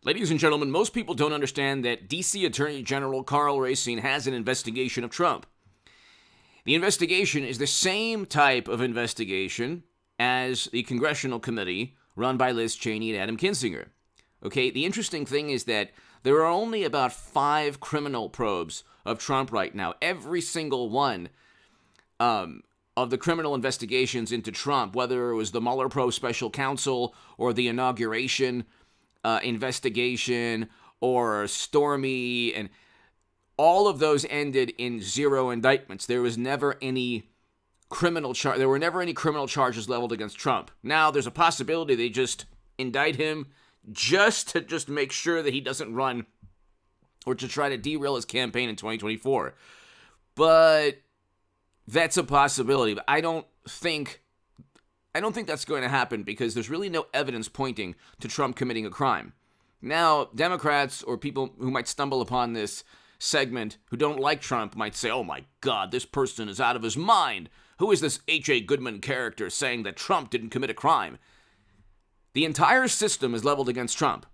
Ladies and gentlemen, most people don't understand that D.C. Attorney General Karl Racine has an investigation of Trump. The investigation is the same type of investigation as the congressional committee run by Liz Cheney and Adam Kinzinger. Okay, the interesting thing is that there are only about 5 criminal probes of Trump right now. Every single one of the criminal investigations into Trump, whether it was the Mueller probe special counsel or the inauguration investigation or Stormy, and all of those ended in 0 indictments. There was never any there were never any criminal charges leveled against Trump. Now there's a possibility they just indict him just to make sure that he doesn't run or to try to derail his campaign in 2024. But that's a possibility. But I don't think that's going to happen because there's really no evidence pointing to Trump committing a crime. Now, Democrats or people who might stumble upon this segment who don't like Trump might say, oh my God, this person is out of his mind. Who is this H.A. Goodman character saying that Trump didn't commit a crime? The entire system is leveled against Trump.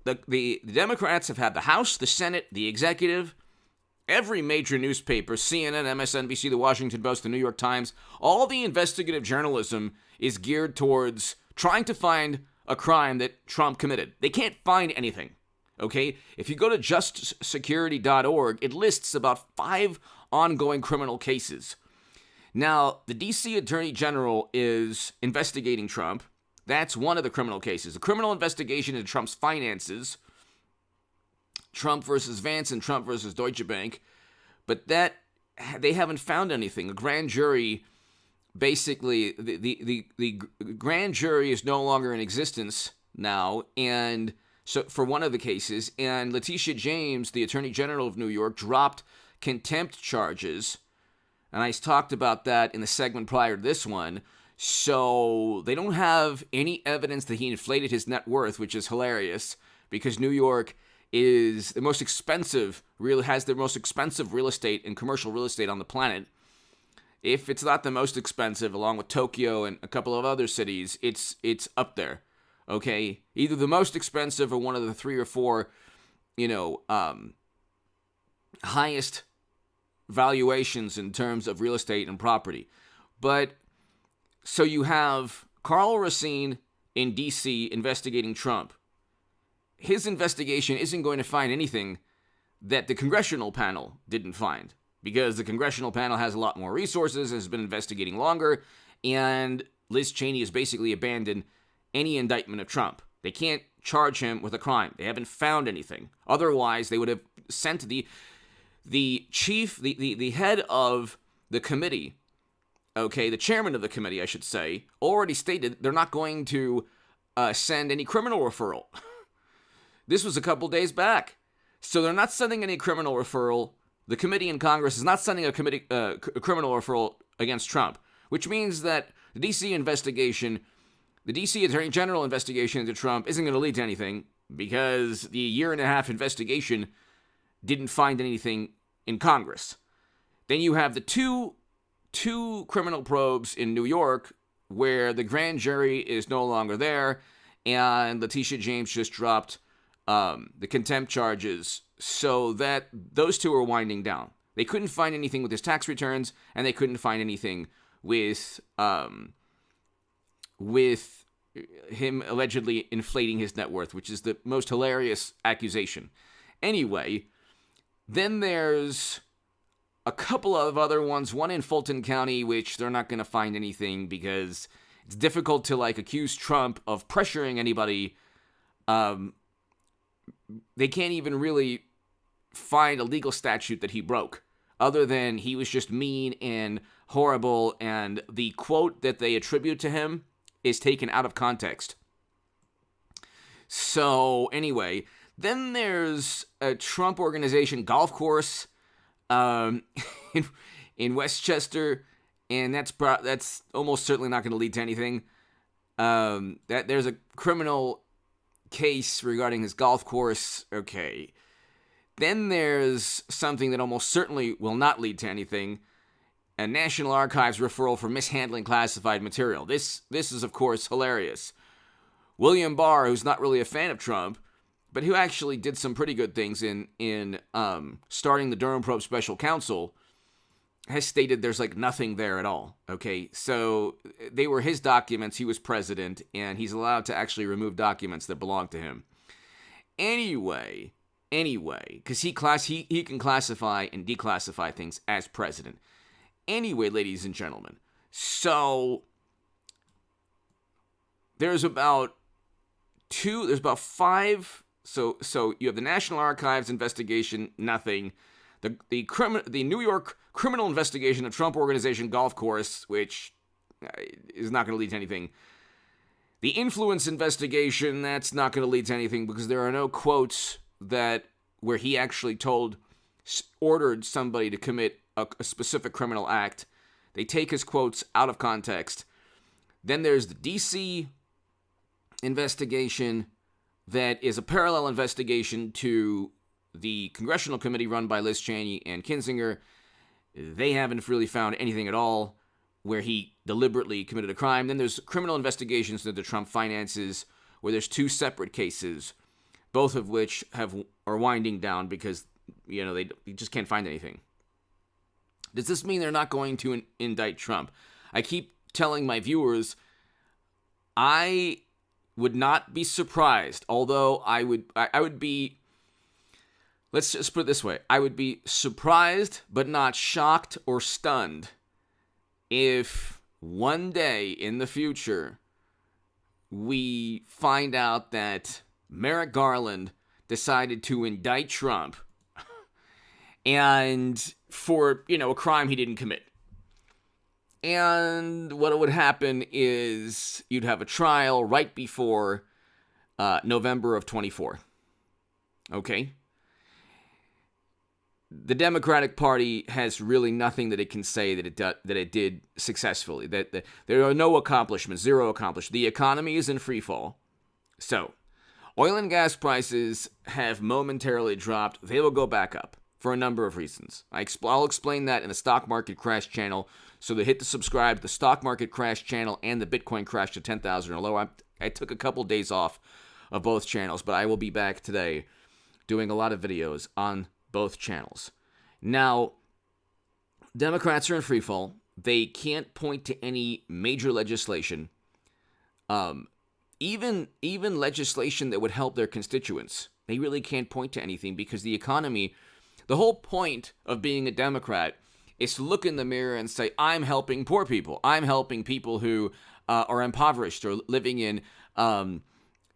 The Democrats have had the House, the Senate, the executive, every major newspaper, CNN, MSNBC, the Washington Post, the New York Times, all the investigative journalism is geared towards trying to find a crime that Trump committed. They can't find anything, okay? If you go to justsecurity.org, it lists about 5 ongoing criminal cases. Now, the D.C. Attorney General is investigating Trump. That's one of the criminal cases. A criminal investigation into Trump's finances, Trump versus Vance and Trump versus Deutsche Bank, but that they haven't found anything. A grand jury, basically, the grand jury is no longer in existence now, and so for one of the cases, and Letitia James, the Attorney General of New York, dropped contempt charges, and I talked about that in the segment prior to this one. So they don't have any evidence that he inflated his net worth, which is hilarious because New York is the most expensive, has the most expensive real estate and commercial real estate on the planet. If it's not the most expensive, along with Tokyo and a couple of other cities, it's up there. Okay, either the most expensive or one of the 3 or 4, highest valuations in terms of real estate and property. But so you have Karl Racine in D.C. investigating Trump. His investigation isn't going to find anything that the congressional panel didn't find because the congressional panel has a lot more resources, has been investigating longer, and Liz Cheney has basically abandoned any indictment of Trump. They can't charge him with a crime. They haven't found anything. Otherwise, they would have sent the head of the committee, okay, the chairman of the committee, I should say, already stated they're not going to send any criminal referral. This was a couple days back. So they're not sending any criminal referral. The committee in Congress is not sending a criminal referral against Trump, which means that the D.C. investigation, the D.C. Attorney General investigation into Trump isn't going to lead to anything because the 1.5-year investigation didn't find anything in Congress. Then you have the two criminal probes in New York where the grand jury is no longer there, and Letitia James just dropped the contempt charges, so that those 2 are winding down. They couldn't find anything with his tax returns, and they couldn't find anything with him allegedly inflating his net worth, which is the most hilarious accusation. Anyway, then there's a couple of other ones, one in Fulton County, which they're not going to find anything because it's difficult to accuse Trump of pressuring anybody. They can't even really find a legal statute that he broke, other than he was just mean and horrible, and the quote that they attribute to him is taken out of context. So anyway, then there's a Trump Organization golf course in Westchester, and that's almost certainly not going to lead to anything. That there's a criminal case regarding his golf course. Okay. Then there's something that almost certainly will not lead to anything. A National Archives referral for mishandling classified material. This is, of course, hilarious. William Barr, who's not really a fan of Trump, but who actually did some pretty good things in starting the Durham Probe Special Counsel, has stated there's like nothing there at all. Okay, so they were his documents. He was president, and he's allowed to actually remove documents that belong to him. Anyway, because he can classify and declassify things as president. Anyway, ladies and gentlemen, so there's about five. So you have the National Archives investigation, nothing. The New York criminal investigation of Trump Organization golf course, which is not going to lead to anything. The influence investigation, that's not going to lead to anything because there are no quotes where he actually ordered somebody to commit a specific criminal act. They take his quotes out of context. Then there's the D.C. investigation that is a parallel investigation to the congressional committee run by Liz Cheney and Kinzinger. They haven't really found anything at all where he deliberately committed a crime. Then there's criminal investigations into the Trump finances, where there's two separate cases, both of which are winding down because they just can't find anything. Does this mean they're not going to indict Trump? I keep telling my viewers, I would not be surprised, although I would be, let's just put it this way, I would be surprised but not shocked or stunned if one day in the future we find out that Merrick Garland decided to indict Trump and for, a crime he didn't commit. And what would happen is you'd have a trial right before November of 24. Okay? The Democratic Party has really nothing that it can say that it did successfully. That there are no accomplishments, zero accomplished. The economy is in free fall. So, oil and gas prices have momentarily dropped. They will go back up for a number of reasons. I'll explain that in the Stock Market Crash channel. So hit the subscribe to the Stock Market Crash channel and the Bitcoin Crash to 10,000 or lower. I took a couple days off of both channels, but I will be back today doing a lot of videos on both channels. Now, Democrats are in free fall. They can't point to any major legislation, even legislation that would help their constituents. They really can't point to anything because the economy, the whole point of being a Democrat is to look in the mirror and say, I'm helping poor people. I'm helping people who are impoverished or living in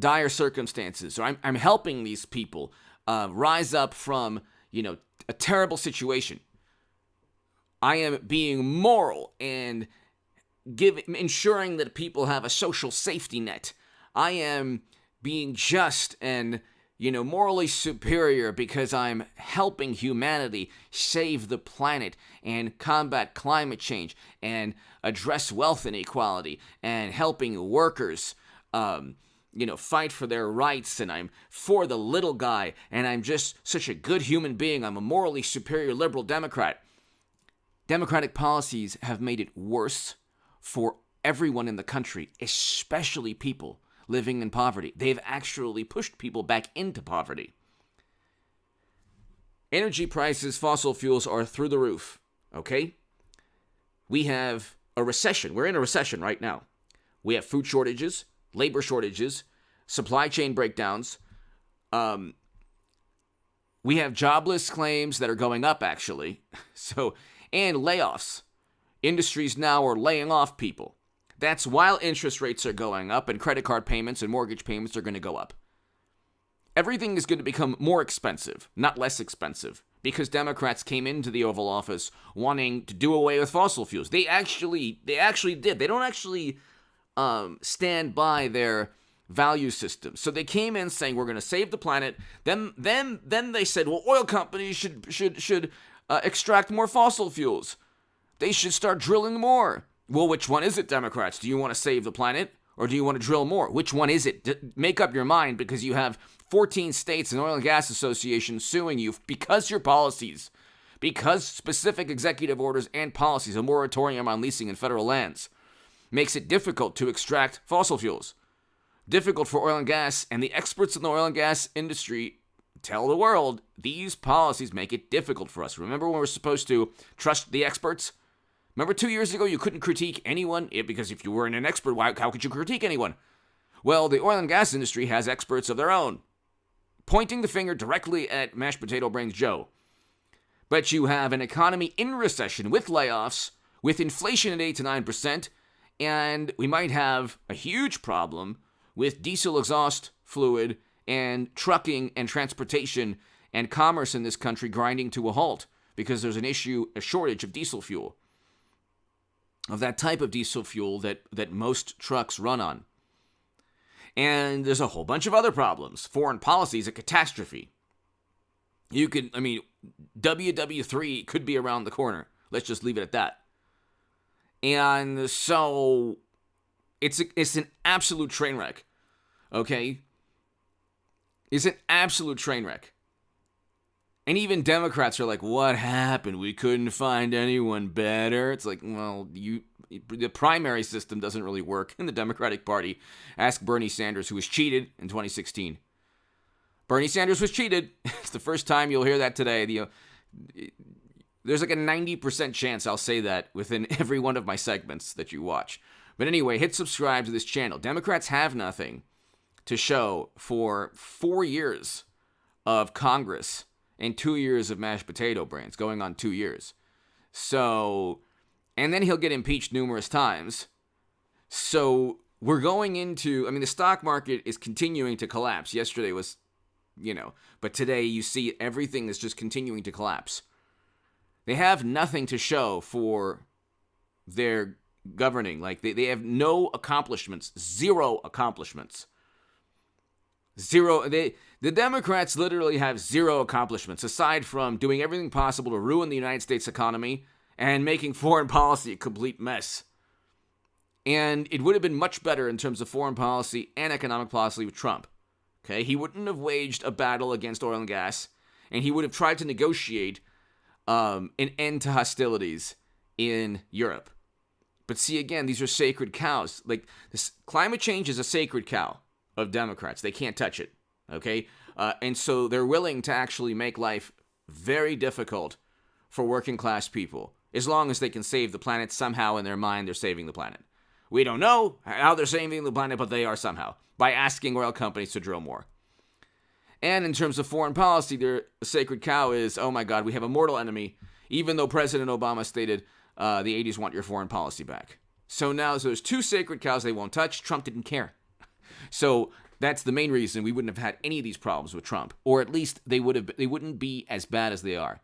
dire circumstances. Or I'm helping these people rise up from, a terrible situation. I am being moral and ensuring that people have a social safety net. I am being just and, morally superior because I'm helping humanity save the planet and combat climate change and address wealth inequality and helping workers, fight for their rights, and I'm for the little guy, and I'm just such a good human being. I'm a morally superior liberal Democrat. Democratic policies have made it worse for everyone in the country, especially people living in poverty. They've actually pushed people back into poverty. Energy prices, fossil fuels are through the roof, okay? We have a recession. We're in a recession right now. We have food shortages, labor shortages, supply chain breakdowns. We have jobless claims that are going up, actually. And layoffs. Industries now are laying off people. That's while interest rates are going up and credit card payments and mortgage payments are going to go up. Everything is going to become more expensive, not less expensive, because Democrats came into the Oval Office wanting to do away with fossil fuels. They actually did. They don't actually stand by their value system. So they came in saying we're going to save the planet. Then they said, well, oil companies should extract more fossil fuels. They should start drilling more. Well, which one is it, Democrats? Do you want to save the planet or do you want to drill more? Which one is it? Make up your mind, because you have 14 states and oil and gas associations suing you because your policies, because specific executive orders and policies, a moratorium on leasing in federal lands, makes it difficult to extract fossil fuels. difficult for oil and gas, and the experts in the oil and gas industry tell the world these policies make it difficult for us. Remember when we're supposed to trust the experts? Remember 2 years ago you couldn't critique anyone because if you weren't an expert, how could you critique anyone? Well, the oil and gas industry has experts of their own, pointing the finger directly at mashed potato brains Joe. But you have an economy in recession with layoffs, with inflation at 8 to 9%, and we might have a huge problem with diesel exhaust fluid and trucking and transportation and commerce in this country grinding to a halt because there's a shortage of diesel fuel, of that type of diesel fuel that most trucks run on. And there's a whole bunch of other problems. Foreign policy is a catastrophe. WW3 could be around the corner. Let's just leave it at that. And so it's an absolute train wreck. Okay? It's an absolute train wreck. And even Democrats are like, what happened? We couldn't find anyone better. It's like, well, the primary system doesn't really work in the Democratic Party. Ask Bernie Sanders, who was cheated in 2016. Bernie Sanders was cheated. It's the first time you'll hear that today. There's like a 90% chance I'll say that within every one of my segments that you watch. But anyway, hit subscribe to this channel. Democrats have nothing to show for 4 years of Congress and 2 years of mashed potato brains, going on 2 years. So, and then he'll get impeached numerous times. So we're going into, the stock market is continuing to collapse. Yesterday was, but today you see everything is just continuing to collapse. They have nothing to show for their governing. Like they have no accomplishments, zero accomplishments. The Democrats literally have zero accomplishments aside from doing everything possible to ruin the United States economy and making foreign policy a complete mess. And it would have been much better in terms of foreign policy and economic policy with Trump. Okay, he wouldn't have waged a battle against oil and gas, and he would have tried to negotiate an end to hostilities in Europe. But see, again, these are sacred cows. Like, this climate change is a sacred cow of Democrats. They can't touch it, okay? And so they're willing to actually make life very difficult for working class people, as long as they can save the planet. Somehow in their mind, they're saving the planet. We don't know how they're saving the planet, but they are somehow, by asking oil companies to drill more. And in terms of foreign policy, their sacred cow is, oh my God, we have a mortal enemy, even though President Obama stated the 80s want your foreign policy back. So now there's two sacred cows they won't touch. Trump didn't care. So that's the main reason we wouldn't have had any of these problems with Trump, or at least they wouldn't be as bad as they are.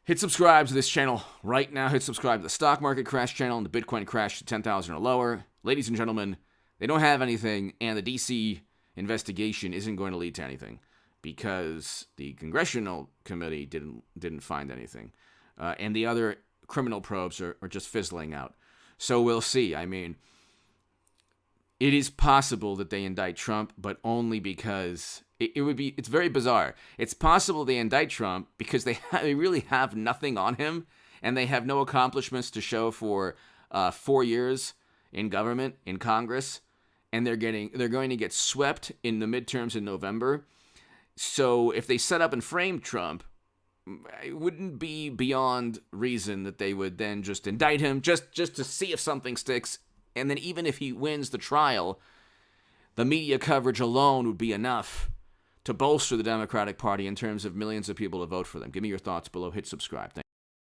Hit subscribe to this channel right now. Hit subscribe to the stock market crash channel and the Bitcoin crash to 10,000 or lower. Ladies and gentlemen, they don't have anything, and the DC investigation isn't going to lead to anything because the congressional committee didn't find anything, and the other criminal probes are just fizzling out. So we'll see. It is possible that they indict Trump, but only because it's very bizarre. It's possible they indict Trump because they really have nothing on him, and they have no accomplishments to show for 4 years in government, in Congress, and they're going to get swept in the midterms in November. So if they set up and frame Trump, it wouldn't be beyond reason that they would then just indict him just to see if something sticks. And then even if he wins the trial, the media coverage alone would be enough to bolster the Democratic Party in terms of millions of people to vote for them. Give me your thoughts below. Hit subscribe. Thank you.